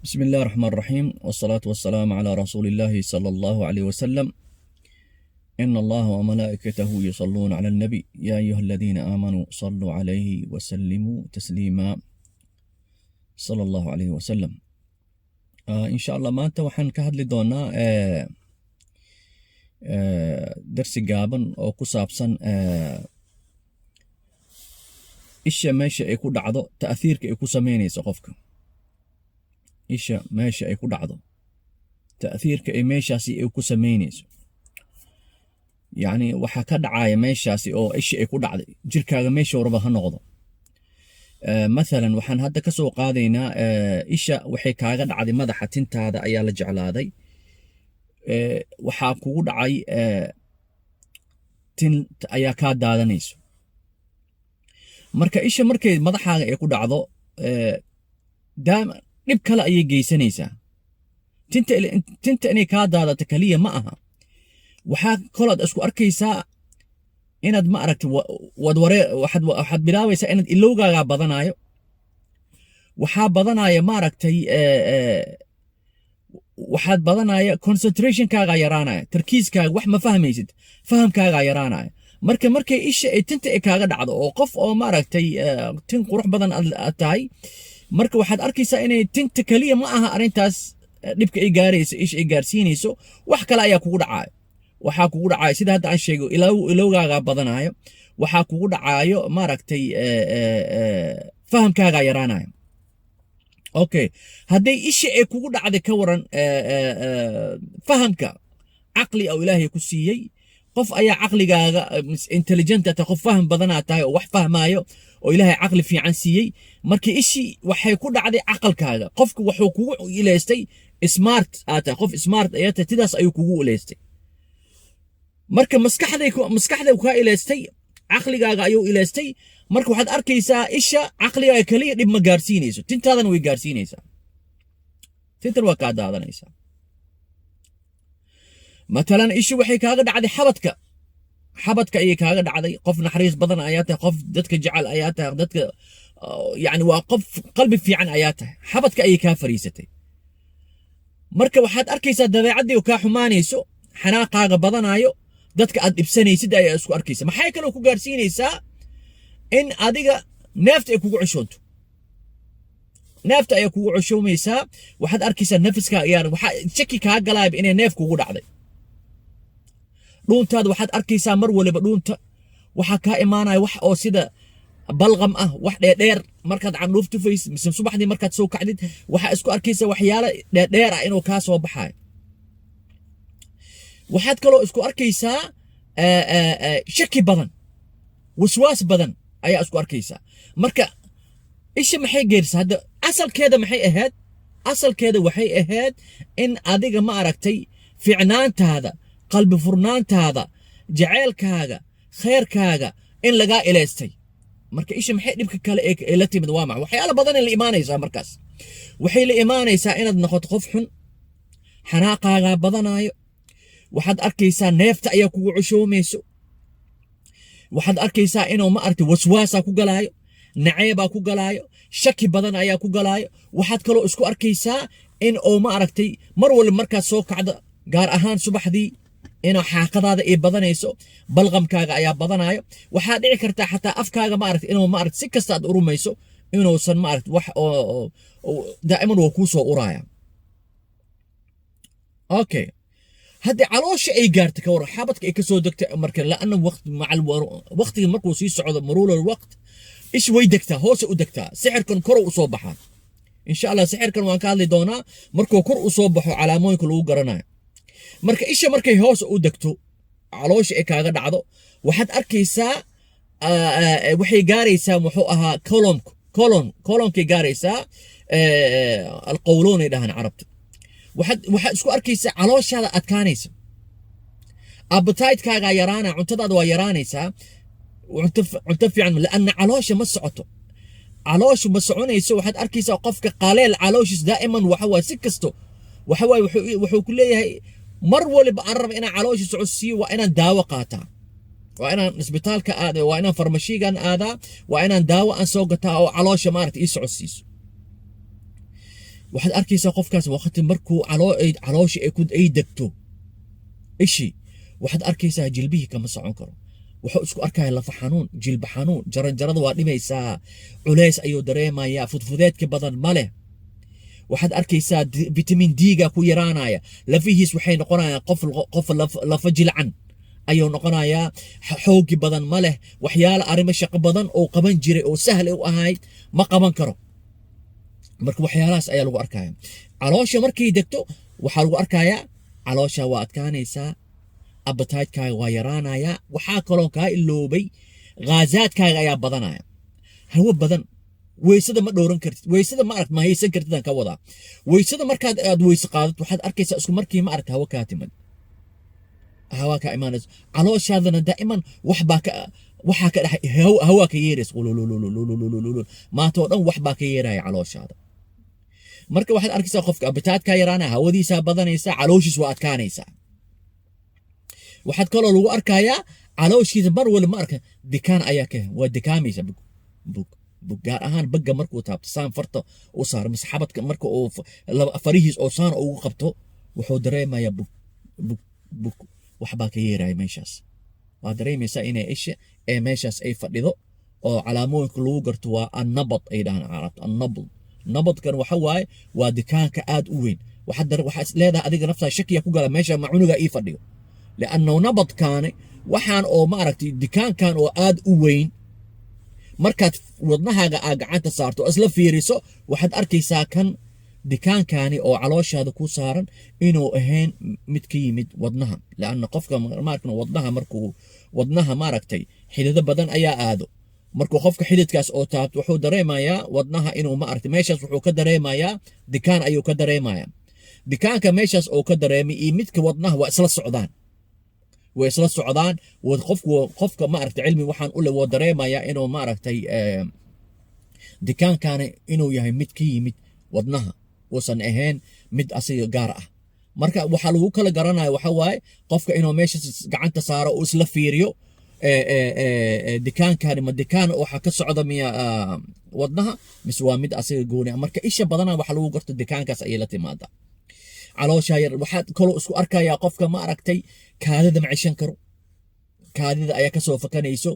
بسم الله الرحمن الرحيم والصلاة والسلام على رسول الله صلى الله عليه وسلم. إن الله وملائكته يصلون على النبي يا أيها الذين آمنوا صلوا عليه وسلموا تسليما صلى الله عليه وسلم. إن شاء الله maanta waxaan ka hadli doonaa darsi gaaban oo ku saabsan isha meesha ay ku dhacdo ta'athirka ay ku sameynayso qofka. isha meesha ay ku dhacdo ta'athirka ay meeshaasi ay ku sameynayso, yacni waxa ka dhacaya meeshaasi oo isha ay ku dhacday jirkaaga meesha warba ha noqdo. مثلا waxaan hadda ka soo qaadaynaa isha waxay kaaga dhacday madaxa tintaada ayaa la jeclaaday, waxaa kugu dhacay tin ayaa kaa daadanayso. marka isha markay madaxaaga ay ku dhacdo daama dhib kale ayay geysanaysaa. tinta inay kaa daadato kaliya ma aha, waxaa kalood isku arkaysaa inaad ma aragti waxaad bilaabaysaa inaad ilowgaaga badanayo, waxaa badanaya ma aragtay waxaad badanaya concentrationkaaga yaraanaya, tarkiiskaaga wax ma fahmaysid, fahamkaaga yaraanaya. markay isha ay tinta ay kaaga dhacdo oo qof oo ma aragtay tin qurux badan aad tahay, marka waxaad arkaysaa inay tinta kaliya ma aha arrintaas dhibka ay gaarayso isha ay gaarsiinayso, wax kale ayaa kugu dhacaya. waxaa kugu dhacayo sida hadda aan sheego ilowgaaga badanayo, waxaa kugu dhacayo maaragtay fahamkaaga yaraanayo. okay, hadday isha ay kugu dhacday ka waran fahamka caqli oo ilaahay ku siiyey, qof ayaa caqligaaga intelligent ta qof faham badanaa tahay oo wax fahmaayo oo ilaahay caqli fiican siiyey. markii ishii waxay ku dhacday caqalkaaga, qofku wuxuu kugu ilaystay smart aad tahay, qof smart ayaa tahay, sidaas ayuu kugu ilaystay. marka maskaxday ka ilaystay, caqligaaga ayuu ilaystay. marka waxaad arkaysaa isha caqligaaga kaliya dhib ma gaarsiinayso, tintaadana way gaarsiinaysaa, tintan waa kaa daadanaysaa. matalan isha waxay kaaga dhacday xabadka ayay kaaga dhacday, qof naxariis badan ayaa tahay, qof dadka jecel ayaa tahay, dadka yani waa qof qalbi fiican ayaa tahay, xabadka ayay kaa fariisatay. marka waxaad arkaysaa dabeecaddii oo kaa xumaanayso, xanaaqaaga badanayo, dadka aad dhibsanaysid ayaa isku arkaysa. maxay kaloo ku gaarsiinaysaa in adiga neefta ay kugu ceshoonto, neefta ayaa kugu ceshoomaysaa. waxaad arkaysaa nafiska waxaa shaki kaa galaayba inay neef kugu dhacday. dhuuntaada waxaad arkaysaa mar waliba dhuunta waxaa kaa imaanaya wax oo sida balqam ah, wax dheerdheer markaad candhuuf tufaysid mise subaxdii markaad soo kacdid, waxaa isku arkaysaa waxyaalo dheerdheer ah inuu kaa soo baxayo. waxaad kaloo isku arkaysaa shaki badan, waswaas badan ayaa isku arkaysaa. marka isha maxay geersaa hadda? asalkeeda maxay ahayd? asalkeeda waxay ahayd in adiga ma aragtay fiicnaantaada, qalbi furnaantaada, jaceylkaaga, khayrkaaga in lagaa ilaystay. marka isha maxay dhibka kale ee la timid waa maxay? waxyaalo badan ay la imaanaysaa. markaas waxay la imaanaysaa inaad noqoto qof xun, xanaaqaaga badanayo, waxaad arkaysaa neefta ayaa kugu ceshoomayso, waxaad arkaysaa inuu ma aragtay waswaasaa ku galaayo, naceebaa ku galaayo, shaki badan ayaa ku galaayo. waxaad kaloo isku arkaysaa in oo ma aragtay mar waliba markaad soo kacdo, gaar ahaan subaxdii, inuu xaaqadaada ay badanayso, balqamkaaga ayaa badanayo. waxaa dhici kartaa xataa afkaaga ma aragtay inuu ma aragtay si kasta aad urumayso inuusan ma aragtay wax oo daa'iman waa kuu soo uraya. okay, haddii caloosha ay gaartay ka waran, xabadka ay ka soo degtay, marka laana waqtiga markuu sii socdo maruulal waqt, ish way degtaa, hoose u degtaa, sixirkan kor u soo baxaa. insha allah sixirkan waan ka hadli doonaa markuu kor u soo baxo calaamooyinka lagu garanayo. marka isha markay hoose u degto, caloosha ay kaaga dhacdo, waxaad arkaysaa waxay gaaraysaa muxuu ahaa colomkay gaaraysaa, alqowloon ay dhahaan carabta. waxaad isku arkaysaa calooshaada adkaanaysa, appetite-kaaga yaraanaya, cuntadaada waa yaraanaysaa, cunto fiican laana caloosha ma socoto, caloosha ma soconayso. waxaad arkaysaa qofka qaleel calooshiis daa'iman waxa si kasto waxa wuxuu ku leeyahay mar waliba aan raba inaan caloosha socodsiiyo, waa inaan daawo qaataa, waa inaan isbitaalka aadaa, waa inaan farmashiigan aadaa, waa inaan daawo aan soo gataa oo caloosha maaragtay ii socodsiiso. waxaad arkaysaa qofkaas waqti markuu caloosha ay degto ishii waxaad arkaysaa jilbihii kama socon karo wuxuu isku arkaya lafa xanuun jilba xanuun jaranjarada waa dhimaysaa culays ayuu dareemayaa fudfudeedka badan ma leh waxaad arkaysaa vitamin D-ga ku yaraanaya lafihiis waxay noqonayaan qof lafa jilcan ayuu noqonayaa xoogi badan ma leh waxyaalo arrimo shaqo badan oo qaban jiray oo sahli u ahayd ma qaban karo marka waxyaalahaas ayaa lagu arkaya caloosha markay degto waxaa lagu arkayaa caloosha waa adkaanaysaa appetite-kaaga waa yaraanaya waxaa kaloo kaa iloobay gaazaadkaaga ayaa badanaya hawo badan weysada ma dhowran kartid weysada ma aragt ma haysan kartid aan ka wadaa weysada markaad aad weyse qaadad waxaad arkaysaa isku markii ma aragta hawo kaa timid hawa ka imaanayso calooshaadana daa'iman waxaa ka dhaxay hawaa ka yeeraysa maanta oo dhan waxbaa ka yeeraya calooshaada marka waxaad arkaysaa qofka appetite-kaa yaraanaya hawadiisaa badanaysa calooshiis waa adkaanaysaa waxaad kaloo lagu arkayaa calooshiisa mar wali ma arka dikaan ayaa ka waa dikaamaysa bug gaar ahaan bagga markuu taabto saan farta u saaro mise xabadka marka uu farihiis oo saan ugu qabto wuxuu dareemayaa bug waxbaa ka yeeraya meeshaas waa dareemaysaa inay isha ee meeshaas ay fadhido oo calaamooyinka lagu garto waa annabad ay dhahaan carabta annabl nabadkan waxa waaye waa dikaanka aad u weyn waxaad leedahay adiga naftaa shakiya ku gala meesha macunuga ii fadhiyo liannahu nabadkaani waxaan oo ma aragtay dikaankan oo aad u weyn markaad wadnahaaga aa gacanta saarto isla fiiriso waxaad arkaysaa kan dikaankani oo calooshaada ku saaran inuu ahayn mid ka yimid wadnaha lianna qofka maarkan wadnaha maaragtay xididdo badan ayaa aado markuu qofka xididkaas oo taabto wuxuu dareemayaa wadnaha inuu ma aragtay meeshaas wuxuu ka dareemayaa dikaan ayuu ka dareemayaa dikaanka meeshaas oo ka dareemay iyo midka wadnaha waa isla socdaan way isla socdaan qofka ma aragtay cilmi waxaan u leh woo dareemayaa inuu ma aragtay dikaankani inuu yahay mid ka yimid wadnaha uusan ahayn mid asiga gaar ah marka waxaa lagu kala garanaya waxa waaye qofka inuu meeshaas gacanta saaro uu isla fiiriyo dikaankani ma dikaan waxa ka socda miya wadnaha mise waa mid asiga gooni marka isha badanaa waxa lagu garto dikaankaas ayay la timaada caloosha yar waxaad kaloo isku arkayaa qofka ma aragtay kaadida ma cishan karo kaadida ayaa kasoo fakanayso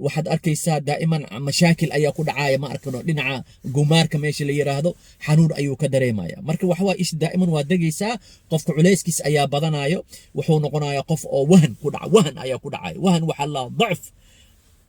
waxaad arkaysaa daa'iman mashaakil ayaa ku dhacaya ma arkano dhinaca gumaarka meesha la yiraahdo xanuun ayuu ka dareemaya marka waxa waa ish daa'iman waa degaysaa qofka culayskiis ayaa badanayo wuxuu noqonayaa qof oo wahan ku dhaca wahan ayaa ku dhacaya wahan waxa la dacf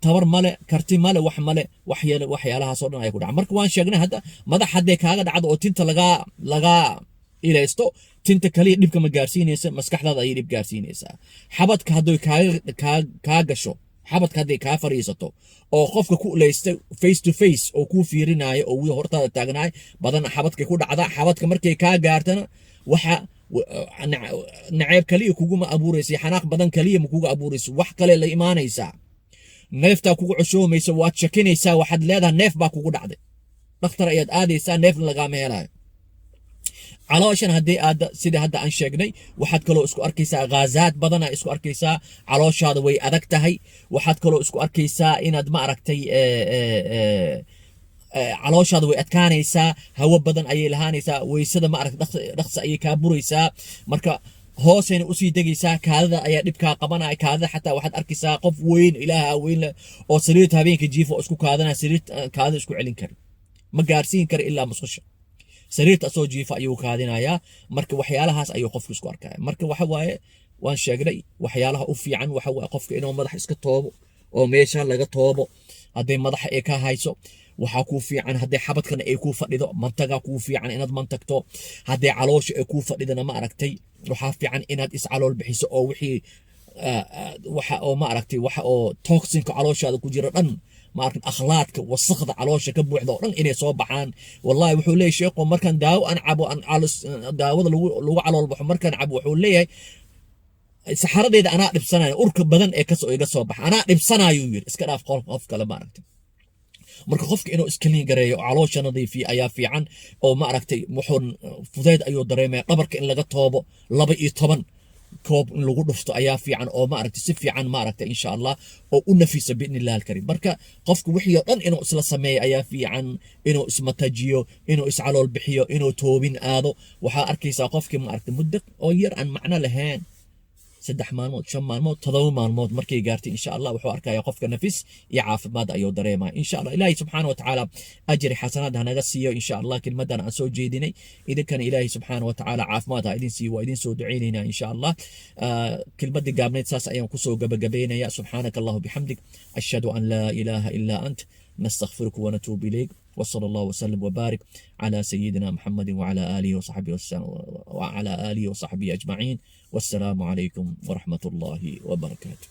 tabar male karti male wax male waxyaalahaas oo dhan ayaa ku dhaca marka waan sheegnay hadda madax haddee kaaga dhacdo oo tinta laga ilaysto tinta kaliya dhibka ma gaarsiinaysa maskaxdaada ayay dhib gaarsiinaysaa xabadka hadday kaa gasho xabadka hadday kaa fariisato oo qofka ku ulaysta face to face oo kuu fiirinaayo oo wii hortaada taagnaay badan xabadkay ku dhacda xabadka markay kaa gaartana waxa naceeb kaliya kuguma abuuraysa xanaaq badan kaliya ma kuga abuuraysa wax kale la imaanaysaa neeftaa kugu cusoomaysa waad shakinaysaa waxaad leedahay neef baa kugu dhacday dhakhtar ayaad aadaysaa neefna lagaama helayo calooshan haddii aad sida hadda aan sheegnay waxaad kaloo isku arkaysaa gaazaad badana isku arkaysaa calooshaada way adag tahay waxaad kaloo isku arkaysaa inaad ma aragtay calooshaada way adkaanaysaa hawo badan ayay lahaanaysaa weysada ma aragtay dhaqsi ayay kaa buraysaa marka hoosayna usii degaysaa kaadada ayaa dhibkaa qabanaya kaadada xataa waxaad arkaysaa qof weyn ilaaha weyn leh oo sariirta habeenka jiifa oo isku kaadanaya sariirta kaadada isku celin kara ma gaarsiin kara ilaa musqusha sariirta asoo jiifa ayuu kaadinayaa marka waxyaalahaas ayuu qofku isku arkaya marka waxa waaye waan sheegnay waxyaalaha u fiican waxa waaye qofka inuu madax iska toobo oo meesha laga toobo hadday madaxa ay ka hayso waxaa kuu fiican hadday xabadkana ay kuu fadhido mantagaa kuu fiican inaad mantagto hadday caloosha ay kuu fadhidana ma aragtay waxaa fiican inaad iscalool bixiso oo wixii waxa oo ma aragtay waxa oo toxinka calooshaada ku jira dhan ما أعرف أخلاقك وسخط على وشك بوحدة ورن إني صوبحان والله وحولي شيخ ومركن داو أنا عبو أن على داو لو على البحر مركن عبو وحولي سحر دي أنا أقرب سنة أركب بدن إكسو إيجا صوبح أنا أقرب سنة يوير إسكنا في قول قف كلام عرفتي مركو خفك إنه إسكلين جري علوش نظيفي أيا في عن أو ما عرفتي محون فضيد أيو دريمة قبرك إن لقى طابو لبي طبن كوب لغو دفتو ايا في عن او ما عرفتي سفي عن ما عرفتي ان شاء الله او نفيس باذن الله الكريم بركا قفك وحي دن انو اسلا سمي ايا في عن انو اسما تجيو انو اسعلول بخيو انو توبين ادو وحا اركيسا قفك ما عرفتي مدق او ير ان معنى لهان saddex maalmood 5 maalmood 7 maalmood markay gaartay insha Allah wuxuu arkaya qofka nafis iyo caafimaad ayuu dareemaa insha Allah Ilaahay subhanahu wa ta'ala ajri xasanaad hanaga siiyo insha Allah kelmadan aan soo jeedinay idinkana Ilaahay subhanahu wa ta'ala caafimaad ha idin siiyo waa idin soo duceynayna insha Allah kelmadii gaabneed saas ayaan ku soo gabagabeynaya subhanakallahu bihamdik ashhadu an la ilaha illa ant نستغفرك ونتوب إليك وصلى الله وسلم وبارك على سيدنا محمد وعلى آله وصحبه وعلى آله وصحبه أجمعين والسلام عليكم ورحمة الله وبركاته.